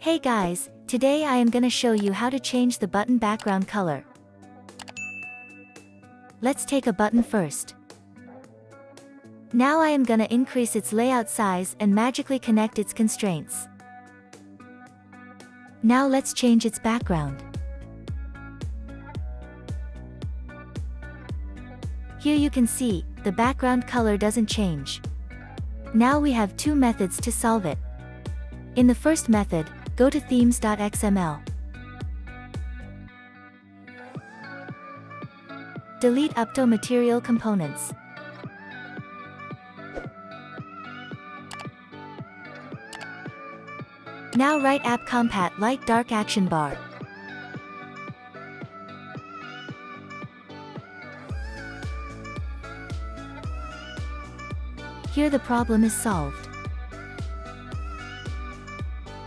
Hey guys, today I am gonna show you how to change the button background color. Let's take a button first. Now I am gonna increase its layout size and magically connect its constraints. Now let's change its background. Here you can see, the background color doesn't change. Now we have two methods to solve it. In the first method, go to themes.xml. Delete up to material components. Now write app compat light dark action bar. Here the problem is solved.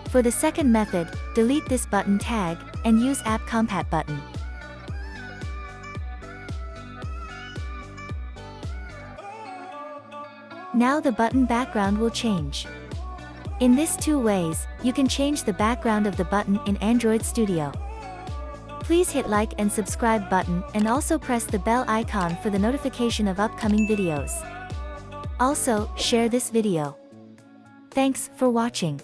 For the second method, delete this button tag, and use app compat button. Now the button background will change. In these two ways, you can change the background of the button in Android Studio. Please hit like and subscribe button and also press the bell icon for the notification of upcoming videos. Also, share this video. Thanks for watching.